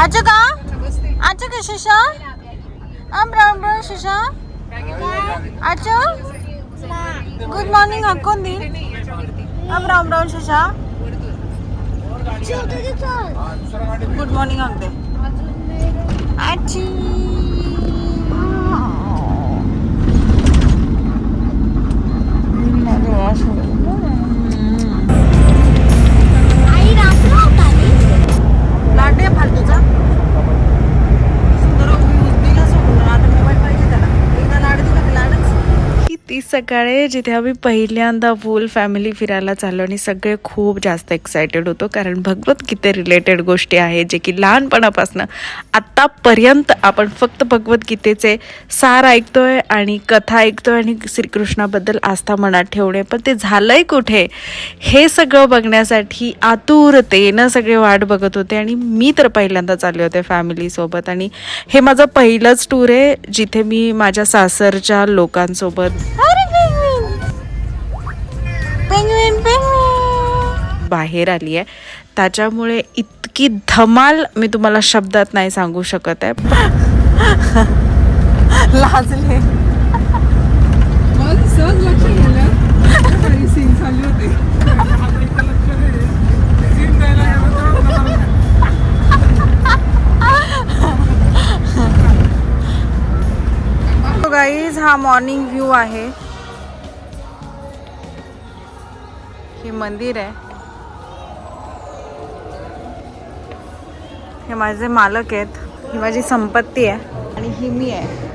आजो का आजो का शिशा ब्राउन ब्राउन शिशा आजो गुड मॉर्निंग हाकून दी ब्राउन ब्राउन शिशा गुड मॉर्निंग हाकते आजी लाडे फालतूचा सुंदर दिला सोडून आता मोबाईल पाहिजे त्याला एकदा लाड दिला की लाडच. ती सकाळी जिथे आम्ही पहिल्यांदा फुल फॅमिली फिरायला चाललो आणि सगळे खूप जास्त एक्सायटेड होतो कारण भगवद्गीते रिलेटेड गोष्टी आहेत जे की लहानपणापासून आत्तापर्यंत आपण फक्त भगवद्गीतेचे सार ऐकतोय आणि कथा ऐकतोय आणि श्रीकृष्णाबद्दल आस्था मनात ठेवणे, पण ते झालंय कुठे हे सगळं बघण्यासाठी आतुरतेनं सगळे वाट बघत होते. आणि मी तर पहिल्यांदा चालले होते फॅमिलीसोबत आणि हे माझं पहिलंच टूर आहे जिथे मी माझ्या सासरच्या लोकांसोबत बाहेर आली आहे. त्याच्यामुळे इतकी धमाल मी तुम्हाला शब्दात नाही सांगू शकत आहे. लाजले गाईज. हा मॉर्निंग व्ह्यू आहे. हे मंदिर आहे. हे माझे मालक आहेत. ही माझी संपत्ती आहे आणि ही मी आहे.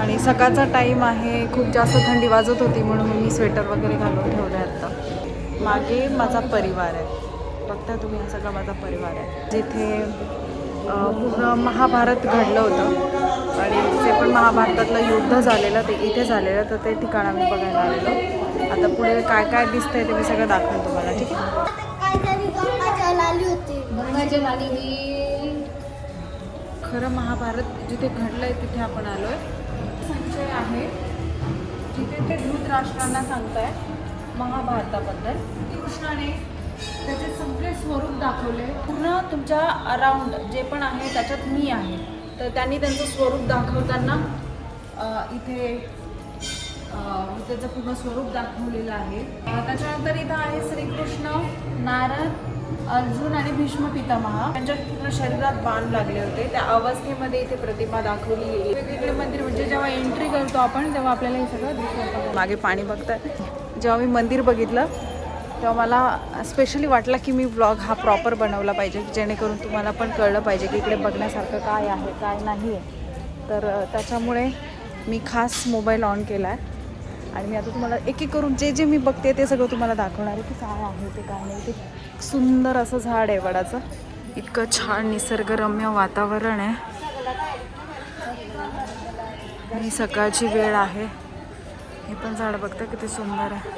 आणि सकाळचा टाईम आहे. खूप जास्त थंडी वाजत होती म्हणून मी स्वेटर वगैरे घालून ठेवलं आहे. आता मागे माझा परिवार आहे. बघता तुम्ही, हा सगळा माझा परिवार आहे. जिथे पूर्ण महाभारत घडलं होतं आणि जे पण महाभारतातलं युद्ध झालेलं ते इथे झालेलं, तर ते ठिकाण आम्ही बघायला आलेलो. आता पुढे काय काय दिसतंय ते मी सगळं दाखवेन तुम्हाला. ठीक आहे. खरं महाभारत जिथे घडलंय तिथे आपण आलोय. संचय आहे जिथे ते धृतराष्ट्रांना सांगताय महाभारताबद्दल. कृष्णाने त्याचे सगळे स्वरूप दाखवले. पूर्ण तुमच्या अराउंड जे पण आहे त्याच्यात मी आहे, तर त्यांनी त्यांचं स्वरूप दाखवताना इथे त्याचं पूर्ण स्वरूप दाखवलेलं आहे. त्याच्यानंतर इथं आहे श्रीकृष्ण, नारद, अर्जुन आणि भीष्म पितामह. त्यांच्या पूर्ण शरीरात बाण लागले होते. त्या अवस्थेमध्ये इथे प्रतिमा दाखवली गेली. वेगवेगळे मंदिर म्हणजे जेव्हा एंट्री करतो आपण तेव्हा आपल्याला हे सगळं दिसतं. मागे पाणी बघताय. जेव्हा मी मंदिर बघितलं तेव्हा मला स्पेशली वाटलं की मी व्लॉग हा प्रॉपर बनवला पाहिजे, जेणेकरून तुम्हाला पण कळलं पाहिजे की इकडे बघण्यासारखं काय आहे काय नाही आहे. तर त्याच्यामुळे मी खास मोबाईल ऑन केला आहे आणि मी आता तुम्हाला एक एक करून जे जे मी बघते ते सगळं तुम्हाला दाखवणार आहे की काय आहे ते काय नाही. ते सुंदर असं झाड आहे वडाचं. इतकं छान निसर्गरम्य वातावरण आहे आणि सकाळची वेळ आहे. हे पण झाड बघता किती सुंदर आहे.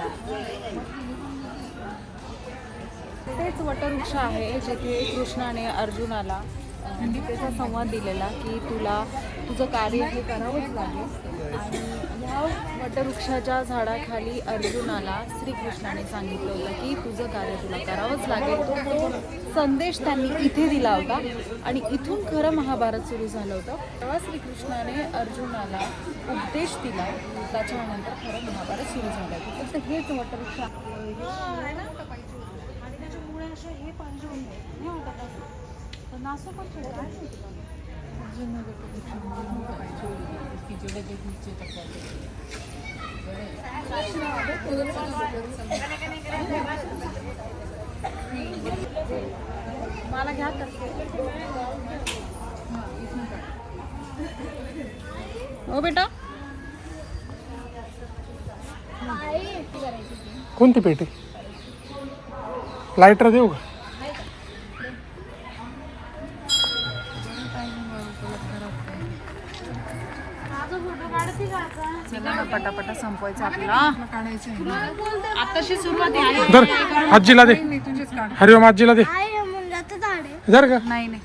तेच वटवृक्ष आहे जिथे कृष्णाने अर्जुनाला त्याचा संवाद दिलेला की तुला तुझं कार्य हे करावंच लागेल. आणि ह्या वटवृक्षाच्या झाडाखाली अर्जुनाला श्रीकृष्णाने सांगितलं होतं की तुझं कार्य तुला करावंच लागेल. तो संदेश त्यांनी इथे दिला होता आणि इथून खरं महाभारत सुरू झालं होतं. तेव्हा श्रीकृष्णाने अर्जुनाला उपदेश दिला, त्याच्यानंतर खरं महाभारत सुरू झालं होतं. फक्त हेच वटवृक्ष आणि त्याच्यामुळे असे हे पाहिजे नाही वाटत असं. तर नासो पण मला घ्या करते हो बेटा. कोणती पेटी? लायटर देऊ का? चला ना पटापटा संपवायचं आपला. आताशी सुरुवात आहे. धर आजीला दे. हरिओम आजीला दे. धर का? नाही नाही.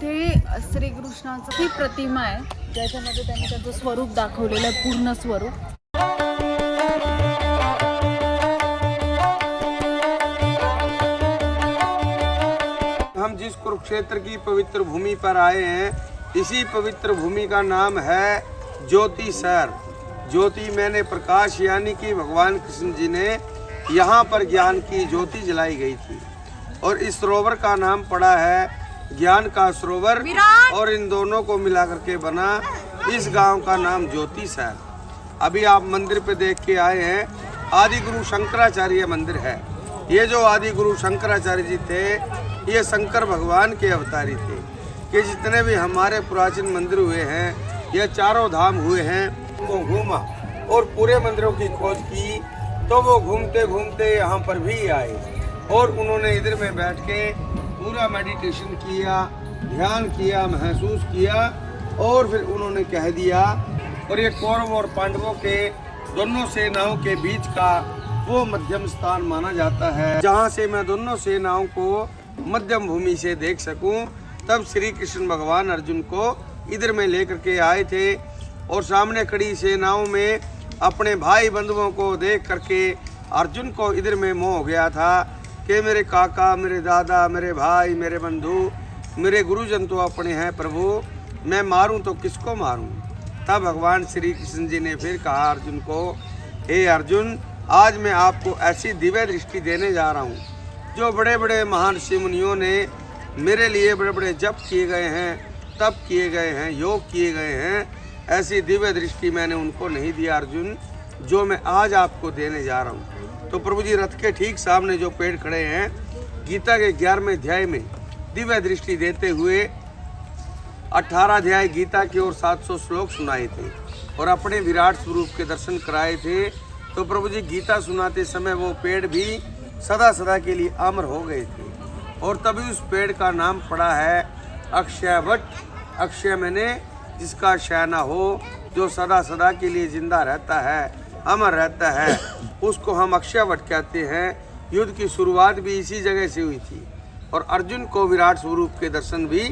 इथे श्रीकृष्णाचं ही प्रतिमा आहे ज्याच्यामध्ये त्यांनी त्याचं स्वरूप दाखवलेलं आहे, पूर्ण स्वरूप. हम जिस कुरुक्षेत्र की पवित्र भूमि पर आए हैं, इसी पवित्र भूमि का नाम है ज्योति सर. ज्योति मैंने प्रकाश, यानी कि भगवान कृष्ण जी ने यहाँ पर ज्ञान की ज्योति जलाई गई थी. और इस सरोवर का नाम पड़ा है ज्ञान का सरोवर. और इन दोनों को मिला करके बना इस गांव का नाम ज्योति सर. अभी आप मंदिर पे देख के आए हैं, आदि गुरु शंकराचार्य मंदिर है. ये जो आदि गुरु शंकराचार्य जी थे, ये शंकर भगवान के अवतारी थे. कि जितने भी हमारे प्राचीन मंदिर हुए हैं, ये चारों धाम हुए हैं, वो घूमा और पूरे मंदिरों की खोज की. तो वो घूमते घूमते यहाँ पर भी आए और उन्होंने इधर में बैठ के पूरा मेडिटेशन किया, ध्यान किया, महसूस किया. और फिर उन्होंने कह दिया. और ये कौरव और पांडवों के दोनों सेनाओं के बीच का वो मध्यम स्थान माना जाता है, जहाँ से मैं दोनों सेनाओं को मध्यम भूमि से देख सकूं. तब श्री कृष्ण भगवान अर्जुन को इधर में लेकर के आए थे. और सामने खड़ी सेनाओं में अपने भाई बंधुओं को देख करके अर्जुन को इधर में मोह हो गया था कि मेरे काका, मेरे दादा, मेरे भाई, मेरे बंधु, मेरे गुरुजन तो अपने हैं प्रभु, मैं मारूं तो किसको मारूं. तब भगवान श्री कृष्ण जी ने फिर कहा अर्जुन को, हे अर्जुन, आज मैं आपको ऐसी दिव्य दृष्टि देने जा रहा हूँ. जो बड़े बड़े महान ऋषि मुनियों ने मेरे लिए बड़े बड़े जप किए गए हैं, तप किए गए हैं, योग किए गए हैं, ऐसी दिव्य दृष्टि मैंने उनको नहीं दिया अर्जुन, जो मैं आज आपको देने जा रहा हूँ. तो प्रभु जी रथ के ठीक सामने जो पेड़ खड़े हैं, गीता के 11वें अध्याय में दिव्य दृष्टि देते हुए 18 अध्याय गीता की और 700 श्लोक सुनाए थे और अपने विराट स्वरूप के दर्शन कराए थे. तो प्रभु जी गीता सुनाते समय वो पेड़ भी सदा सदा के लिए अमर हो गए थे. और तभी उस पेड़ का नाम पड़ा है अक्षय वट. अक्षय मैंने जिसका क्षय न हो, जो सदा सदा के लिए जिंदा रहता है, अमर रहता है, उसको हम अक्षय वट कहते हैं. युद्ध की शुरुआत भी इसी जगह से हुई थी और अर्जुन को विराट स्वरूप के दर्शन भी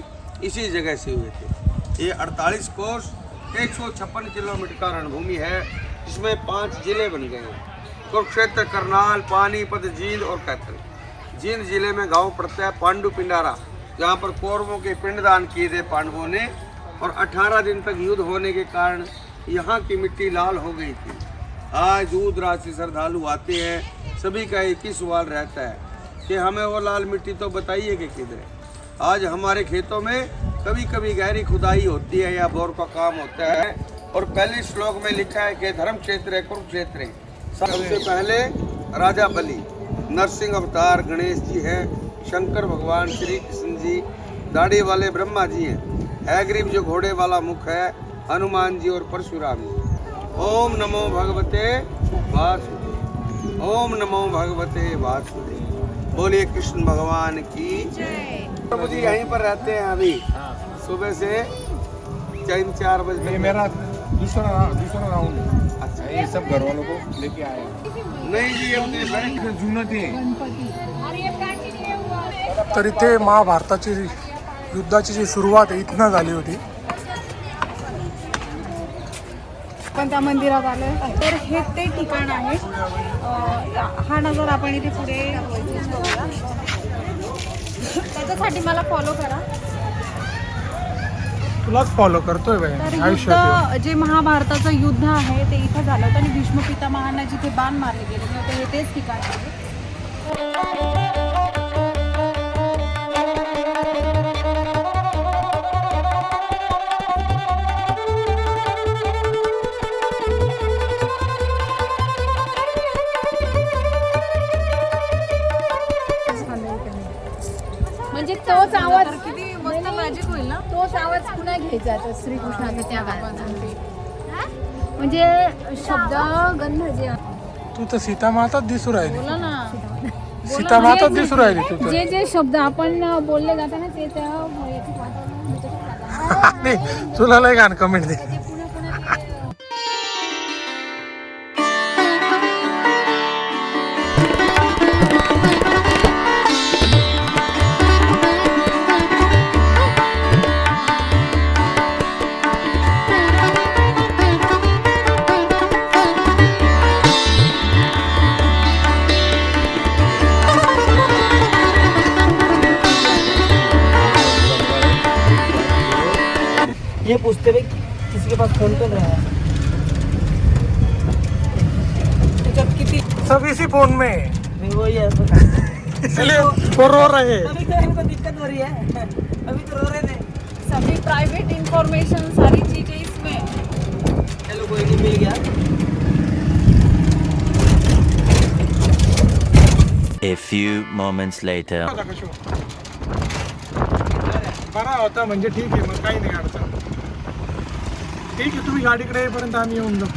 इसी जगह से हुए थे. ये 48 कोस 156 किलोमीटर का रणभूमि है, जिसमें 5 जिले बन गए हैं: कुरुक्षेत्र, करनाल, पानीपत, जींद और कैथल. जींद जिले में गांव पड़ता है पांडु पिंडारा, जहां पर कौरवों के पिंडदान किए थे पांडवों ने. और 18 दिन तक युद्ध होने के कारण यहाँ की मिट्टी लाल हो गई थी. आज दूर दराज से श्रद्धालु आते हैं, सभी का एक ही सवाल रहता है कि हमें वो लाल मिट्टी तो बताइए कि किधर है. आज हमारे खेतों में कभी कभी गहरी खुदाई होती है या बोर का काम होता है. और पहले श्लोक में लिखा है कि धर्म क्षेत्र है कुरुक्षेत्र है. सबसे पहले राजा बलि, नरसिंह अवतार गणेश जी हैं, शंकर भगवान श्री कृष्ण जी, दाढ़ी वाले ब्रह्मा जी हैं, हैग्रीव जो घोड़े वाला मुख है, हनुमान जी और परशुराम जी. ओम नमो भगवते वासुदेव. ओम नमो भगवते वासुदेव. बोलिए कृष्ण भगवान की जय. प्रभु जी यहीं पर रहते हैं अभी सुबह से 3-4 बजे. मेरा दूसरा राउंड है. अच्छा, ये सब घर वालों को लेके आए नहीं जी, ये जुनं ते. तर इथे महाभारताची युद्धाची जी सुरुवात आहे इथनं झाली होती. पण त्या मंदिरात आलोय. तर हे ते ठिकाण आहे. हा नजर आपण इथे पुढे बघूया. त्याच्यासाठी मला फॉलो करा. तुलाच फॉलो करतोय तर बाई युद्ध, आयुष्यात. जे महाभारताचं युद्ध आहे ते इथं झालं होतं आणि भीष्म पितामहांना जिथे बाण मारले गेले होते हे तेच ठिकाण आहे. म्हणजे तोच आवाज किती मस्त मॅजिक होईल ना. तोच आवाज पुन्हा घ्यायचा तो श्रीकृष्णाचा त्या गाण्याचा. म्हणजे शब्द गंध जे तू तर सीता माताच दिसू राहिली. बोला ना. सीता माताच दिसू राहिली तू तर. जे जे शब्द आपण बोलले जातात ना ते त्या याच्यात वातावरण नाही, तुला लय गाणं कमेंट दे. पुन्हा पुन्हा ते ये पूछते भाई किसी के पास फोन कर रहा है त्याच्यात किती सब इसी फोन में फिर वही है इसलिए वो रो रहे हैं। अभी तो इनको दिक्कत हो रही है अभी तो रो रहे थे सभी प्राइवेट इंफॉर्मेशन सारी चीजें इसमें। चलो कोई नहीं mill Gaya A few moments later. बरा होता म्हणजे ठीक आहे, मग काही नाही अडचण. ठीक आहे, तुम्ही गाडीकडे येईपर्यंत आम्ही येऊन जाऊ.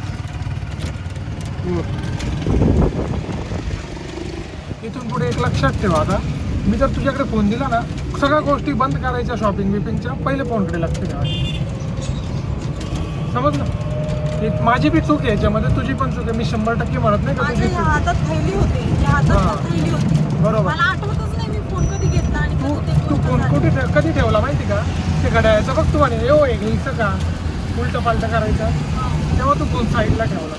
इथून पुढे एक लक्षात ठेवा, आता मी जर तुझ्याकडे फोन दिला ना, सगळ्या गोष्टी बंद करायच्या शॉपिंग बिपिंगच्या, पहिले फोनकडे लक्ष ठेवायचं. समजलं? माझी बी चूक आहे याच्यामध्ये, तुझी पण चूक आहे. मी 100% म्हणत नाही का तुझी माझ्या चूक. हातात थैली होती, या हातात थैली होती. बरोबर. मला आठवतच नाही मी फोन कधी घेतला आणि तू कधी ते तू फोन कधी ठेवला माहिती का? ते घड्याळाचं बघ, तू म्हणे हो हे घ्यायचं का, उलटं पालटं करायचं, तेव्हा तू फोन साईडला ठेवला.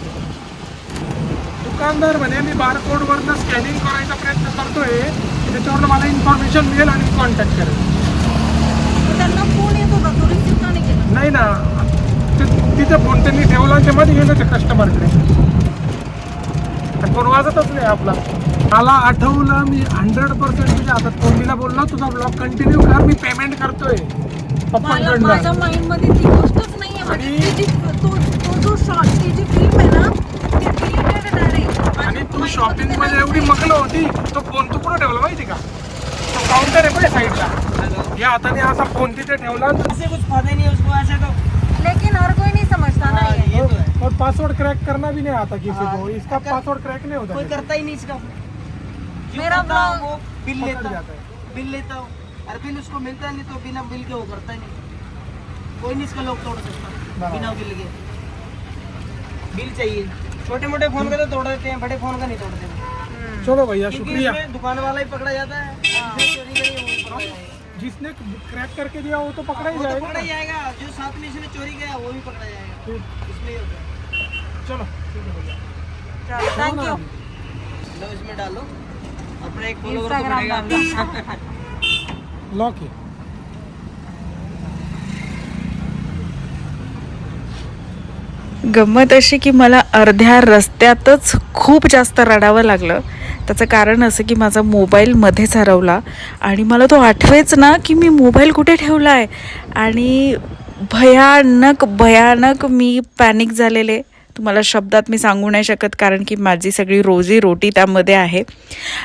दुकानदार म्हणे मी बारकोडवरनं स्कॅनिंग करायचा प्रयत्न करतोय, त्याच्यावरनं मला इन्फॉर्मेशन मिळेल आणि मी कॉन्टॅक्ट करेल. त्यांना फोन येत होता, तो रिसीव का नाही केला? नाही ना, तिथे फोन त्यांनी ठेवला आणि ते मध्ये गेलं ते कस्टमरकडे. फोन वाजतच नाही आपला. मला आठवलं, मी 100% तुझ्या हातात फोन दिला, बोललो तुझा ब्लॉग कंटिन्यू कर, मी पेमेंट करतोय पप्पांकडनं. माझ्या माइंड मध्ये ती गोष्टच नाहीये. म्हणजे तो जो शॉर्ट ती जी फिल्म आहे ना, ती डिलीटेड डायरेक्ट. आणि तू शॉपिंग मध्ये एवढी मग्न होती, तो फोन तू कुठं ठेवला माहिती का? तो काउंटर आहे पण साईडला, या हाताने असा फोन तिथे ठेवला. ऐसे कुछ फायदा नहीं है उसको ऐसे तो लेकिन हर कोई नहीं समझता ना ये. ये तो है और पासवर्ड क्रैक करना भी नहीं आता किसी को, इसका पासवर्ड क्रैक नहीं होता. कोई करता ही नहीं इसका जो मेरा करता है ब्लॉग वो बिल पकड़ लेता जाता है. बिल लेता हूँ और बिल उसको मिलता नहीं तो बिना बिल के वो करता ही नहीं. कोई नहीं इसका लॉक तोड़ सकता बिना बिल के. बिल चाहिए. छोटे मोटे फोन का तो तोड़ देते हैं, बड़े फोन का नहीं तोड़ते. चलो भैया, क्योंकि शुक्रिया. इसमें दुकान वाला ही पकड़ा जाता है. जिसने चोरी करी है वो पकड़ा जाएगा. जिसने क्रैक करके दिया वो तो पकड़ा ही वो तो जाएगा. पकड़ा ही जाएगा. जो साथ में इसने चोरी किया वो भी पकड़ा जाएगा. इसमें ही होता है. चलो थँक्यू. लो इसमें डालो अपना एक फॉलोवर तो बढ़ेगा. लॉक है. गंमत अशी की मला अर्ध्या रस्त्यातच खूप जास्त रडावं लागलं. त्याचं कारण असं की माझा मोबाईल मध्येच हरवला आणि मला तो आठवेच ना की मी मोबाईल कुठे ठेवला आहे. आणि भयानक मी पॅनिक झालेले. तुम्हाला शब्दात मी सांगू नाही शकत, कारण की माझी सगळी रोजी रोटी त्यामध्ये आहे.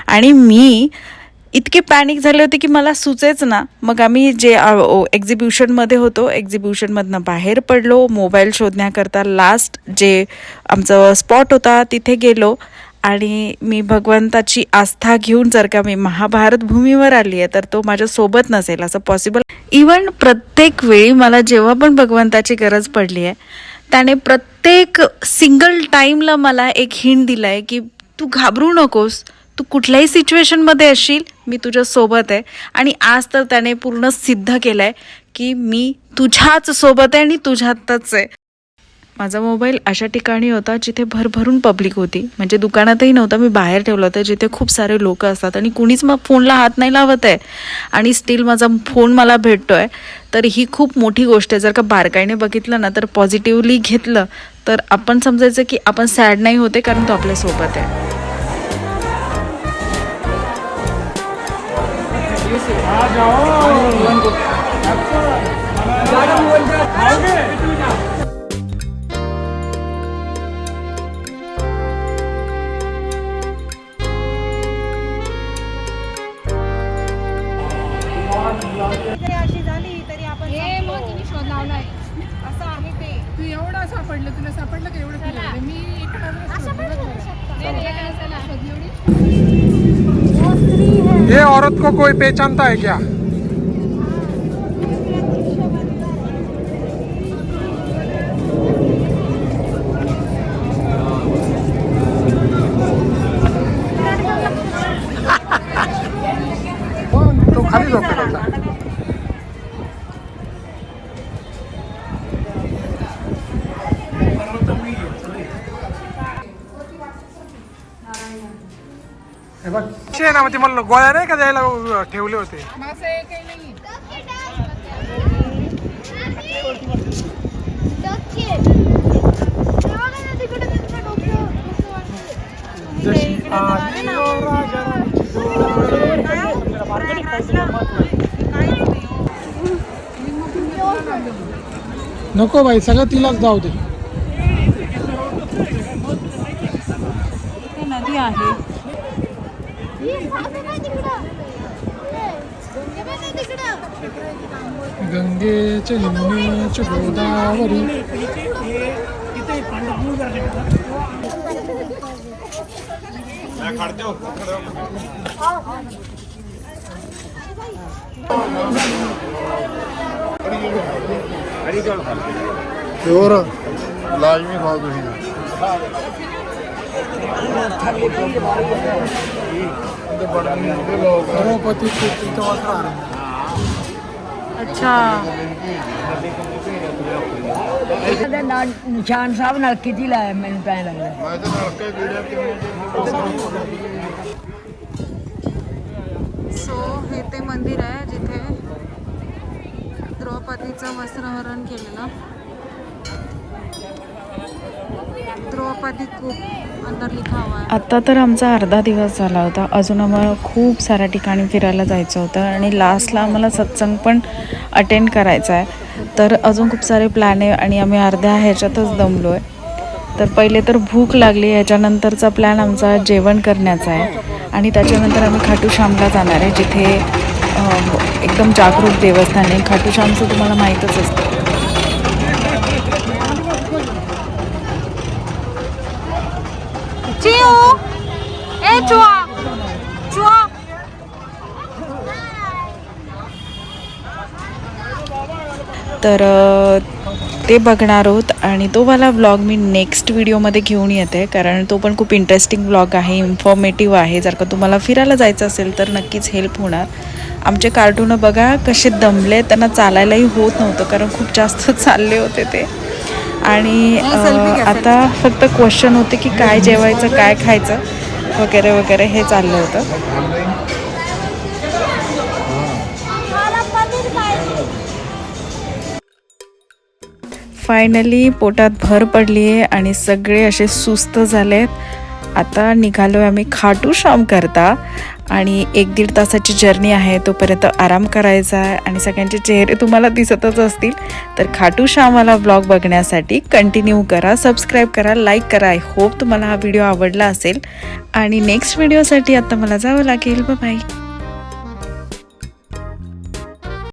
आणि मी इतके पॅनिक झाले होते की मला सुचेच ना. मग आम्ही जे एक्झिबिशनमध्ये होतो, एक्झिबिशनमधनं बाहेर पडलो, मोबाईल शोधण्याकरता लास्ट जे आमचं स्पॉट होता तिथे गेलो. आणि मी भगवंताची आस्था घेऊन जर का मी महाभारत भूमीवर आली आहे तर तो माझ्यासोबत नसेल असं पॉसिबल. इवन प्रत्येक वेळी मला जेव्हा पण भगवंताची गरज पडली आहे, त्याने प्रत्येक सिंगल टाईमला मला एक हिंट दिला आहे की तू घाबरू नकोस, तू कुठल्याही सिच्युएशनमध्ये असशील, मी तुझ्यासोबत आहे. आणि आज तर त्याने पूर्ण सिद्ध केलं आहे की मी तुझ्याच सोबत आहे आणि तुझ्यातच आहे. माझा मोबाईल अशा ठिकाणी होता जिथे भरभरून पब्लिक होती. म्हणजे दुकानातही नव्हता, मी बाहेर ठेवला होता जिथे खूप सारे लोक असतात आणि कुणीच मग फोनला हात नाही लावत आहे. आणि स्टील माझा फोन मला भेटतो आहे, तर ही खूप मोठी गोष्ट आहे. जर का बारकाईने बघितलं ना, तर पॉझिटिव्हली घेतलं तर आपण समजायचं की आपण सॅड नाही होते, कारण तो आपल्यासोबत आहे. आ जाओ. अशी झाली तरी आपण हे मग तिने शोध लावलाय. असं आहे ते. तू एवढा सापडलं, तुला सापडलं का एवढं फिरवलं? मी ये औरत को कोई पहचानता है क्या? तो खाली झोपेल होता. हे बघ, शे ना, म्हणजे मला गोळ्या नाही का द्यायला ठेवले होते. जशी आली राजा राणीची नको बाई, सगळं तिलाच जाऊ दे. इथे नदी आहे. गंगेच्या यमुनेच्या गोदावरी. ਹੋਰ ਲਾਜ਼ਮੀ ਖਾਓ ਤੁਸੀਂ ਤੇ ਬੜੇ ਲੋਕ द्रौपदी तिथं वाटणार. अच्छा, ਨਿਸ਼ਾਨ ਸਾਹਿਬ ਨਾਲ ਕਿਤੇ ਲਾਇਆ ਮੈਨੂੰ ਤਾਂ ਐਂ ਲੱਗਦਾ ਮੈਂ ਤਾਂ ਨਲਕੇ ਵੀਡੀਓ सो हे ते मंदिर आहे जिथे द्रौपदीचं वस्त्रहरण केलेलं. द्रौपदी खूप अंदर लिखा हुआ है. आत्ता तर आमचा अर्धा दिवस झाला होता. अजून आम्हाला खूप साऱ्या ठिकाणी फिरायला जायचं होतं आणि लास्टला आम्हाला सत्संग पण अटेंड करायचा आहे. तर अजून खूप सारे प्लॅन आहे आणि आम्ही अर्ध्या ह्याच्यातच दमलो आहे. तर पहिले तर भूक लागली, ह्याच्यानंतरचा प्लॅन आमचा जेवण करण्याचा आहे आणि त्याच्यानंतर आम्ही खाटू श्यामला जाणार आहे, जिथे एकदम जागरूक देवस्थान आहे. खाटू श्यामचं तुम्हाला माहीतच असतं. तर ते बघणार आहोत आणि तो वाला व्लॉग मी नेक्स्ट व्हिडिओमध्ये घेऊन येते, कारण तो पण खूप इंटरेस्टिंग व्लॉग आहे, इन्फॉर्मेटिव्ह आहे. जर का तुम्हाला फिरायला जायचं असेल तर नक्कीच हेल्प होणार. आमचे कार्टून बघा कसे दमले, त्यांना चालायलाही होत नव्हतं कारण खूप जास्त चालले होते ते. आणि आता फक्त क्वेश्चन होते की काय जेवायचं, काय खायचं वगैरे वगैरे हे चाललं होतं. फायनली पोटात भर पडली आहे आणि सगळे असे सुस्त झाले आहेत. आता निघालो आहे आम्ही खाटू श्याम करता आणि 1-1.5 तासाची जर्नी आहे. तोपर्यंत आराम करायचा आहे आणि सगळ्यांचे चेहरे तुम्हाला दिसतच असतील. तर खाटू श्यामवाला व्लॉग बघण्यासाठी कंटिन्यू करा, सबस्क्राईब करा, लाईक करा. आय होप तुम्हाला हा व्हिडिओ आवडला असेल आणि नेक्स्ट व्हिडिओसाठी आता मला जावं लागेल. Bye bye.